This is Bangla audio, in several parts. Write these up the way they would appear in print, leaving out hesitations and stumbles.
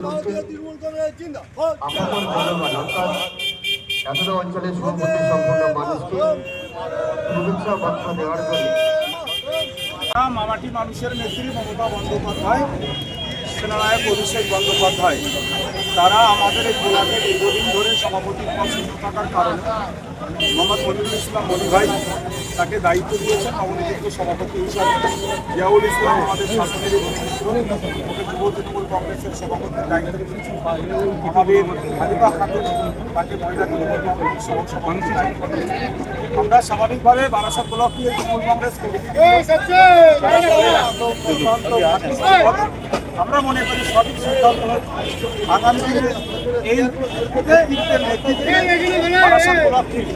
আপনাদের জনগণ অর্থাৎ এতটা অঞ্চলের সম্পত্তি সম্পন্ন মানুষকে শুভেচ্ছা বার্তা দেওয়ার জন্য মামাটি মানুষের নেত্রী মমতা বন্দ্যোপাধ্যায়, সেনানায়ক অভিষেক বন্দ্যোপাধ্যায়, তারা আমাদের এই ব্লকে দীর্ঘদিন ধরে সভাপতির পদ শূন্য থাকার কারণে মোহাম্মদ মনিরুল ইসলাম মনি ভাই তাকে দায়িত্ব দিয়েছেন নবনিযুক্ত সভাপতি হিসাবে। জিয়াউল ইসলাম আমাদের শাসনের যুব তৃণমূল কংগ্রেসের সভাপতির দায়িত্ব দিয়েছেন। আমাদের খালিদা খাতুন তাকে মহিলা তৃণমূল কংগ্রেসের সভাপতির দায়িত্ব দিয়েছেন। আমরা স্বাভাবিকভাবে বারাসাত ব্লক থেকে তৃণমূল কংগ্রেস আমরা মনে করি সঠিক সিদ্ধান্ত আগামী দিনে এই নেতৃত্বে বারাসাত ব্লক থেকে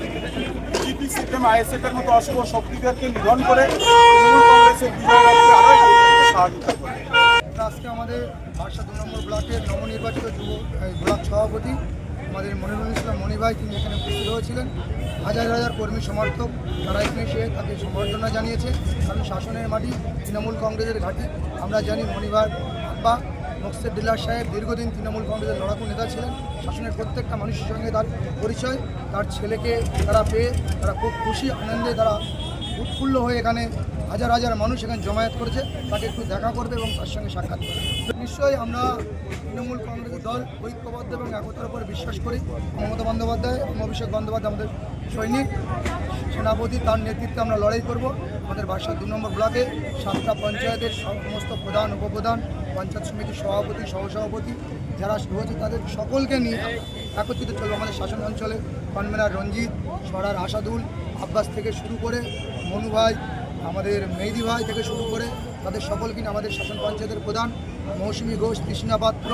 বিজেপি, সিপিএম, আইএসএফের মতো অশুভ শক্তিদেরকে নিধন করে তৃণমূল কংগ্রেসের বিজয় আরও সহযোগিতা করে। আজকে আমাদের বারাসাত 2 নম্বর ব্লকের নবনির্বাচিত যুব ব্লক সভাপতি আমাদের মনিরুল ইসলাম মনি ভাই, তিনি এখানে উপস্থিত হয়েছিলেন। হাজার হাজার কর্মী সমর্থক তারা এখানে এসে তাকে সম্বর্ধনা জানিয়েছে। কারণ শাসনের মাটি তৃণমূল কংগ্রেসের ঘাঁটি। আমরা জানি মনি ভাই বা মকসেদ ডিলার সাহেব দীর্ঘদিন তৃণমূল কংগ্রেসের লড়াকু নেতা ছিলেন। শাসনের প্রত্যেকটা মানুষের সঙ্গে তার পরিচয়, তার ছেলেকে তারা পেয়ে তারা খুব খুশি আনন্দে তারা উৎফুল্ল হয়ে এখানে হাজার হাজার মানুষ এখানে জমায়েত করেছে। তাকে একটু দেখা করবে এবং তার সঙ্গে সাক্ষাৎ করবে। নিশ্চয়ই আমরা তৃণমূল কংগ্রেসের দল ঐক্যবদ্ধ এবং একতার উপরে বিশ্বাস করি। মমতা বন্দ্যোপাধ্যায়, অভিষেক বন্দ্যোপাধ্যায় আমাদের সৈনিক সেনাপতি, তার নেতৃত্বে আমরা লড়াই করব। আমাদের বারাসাত 2 নম্বর ব্লকে 7টা পঞ্চায়েতের সমস্ত প্রধান, উপপ্রধান, পঞ্চায়েত সমিতির সভাপতি, সহসভাপতি যারা রয়েছে তাদের সকলকে নিয়ে একত্রিত চলবে। আমাদের শাসন অঞ্চলে কনভেনার রঞ্জিত, সরার আসাদুল, আব্বাস থেকে শুরু করে মনু ভাই, আমাদের মেহেদি ভাই থেকে শুরু করে তাদের সকলকে নিয়ে আমাদের শাসন পঞ্চায়েতের প্রধান মৌসুমী ঘোষ, কৃষ্ণা পাত্র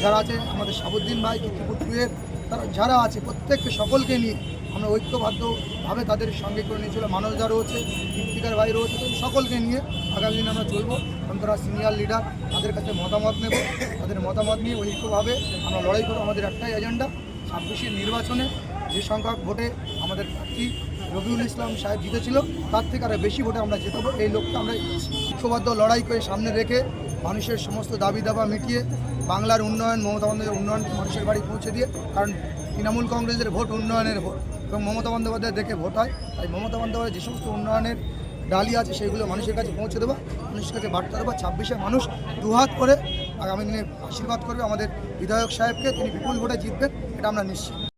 যারা আছে, আমাদের সাবুদ্দিন ভাই, কীর্তিপুরের তারা যারা আছে প্রত্যেককে সকলকে নিয়ে আমরা ঐক্যবদ্ধভাবে তাদের সঙ্গে করে নিয়েছিল। মানুষদা রয়েছে, কীর্তিকার ভাই রয়েছে, তো সকলকে নিয়ে আগামী দিনে আমরা চলবো। কারণ তারা সিনিয়র লিডার, তাদের কাছে মতামত নেব। তাদের মতামত নিয়ে ঐক্যভাবে আমরা লড়াই করবো। আমাদের একটাই এজেন্ডা, 26-এর নির্বাচনে যে সংখ্যক ভোটে আমাদের প্রার্থী রবিউল ইসলাম সাহেব জিতেছিল তার থেকে আরও বেশি ভোটে আমরা জেতাবো। এই লক্ষ্যে আমরা ঐক্যবদ্ধ লড়াই করে সামনে রেখে মানুষের সমস্ত দাবি দাবা মিটিয়ে বাংলার উন্নয়ন, মমতা বন্দ্যোপাধ্যায়ের উন্নয়ন মানুষের বাড়ি পৌঁছে দিয়ে, কারণ তৃণমূল কংগ্রেসের ভোট উন্নয়নের ভোট এবং মমতা বন্দ্যোপাধ্যায় দেখে ভোট হয়। তাই মমতা বন্দ্যোপাধ্যায় যে সমস্ত উন্নয়নের ডালি আছে সেগুলো মানুষের কাছে পৌঁছে দেবো, মানুষের কাছে বার্তা দেবো। 26-এ মানুষ দুহাত করে আগামী দিনে আশীর্বাদ করবে আমাদের বিধায়ক সাহেবকে, তিনি বিপুল ভোটে জিতবেন, এটা আমরা নিশ্চিত।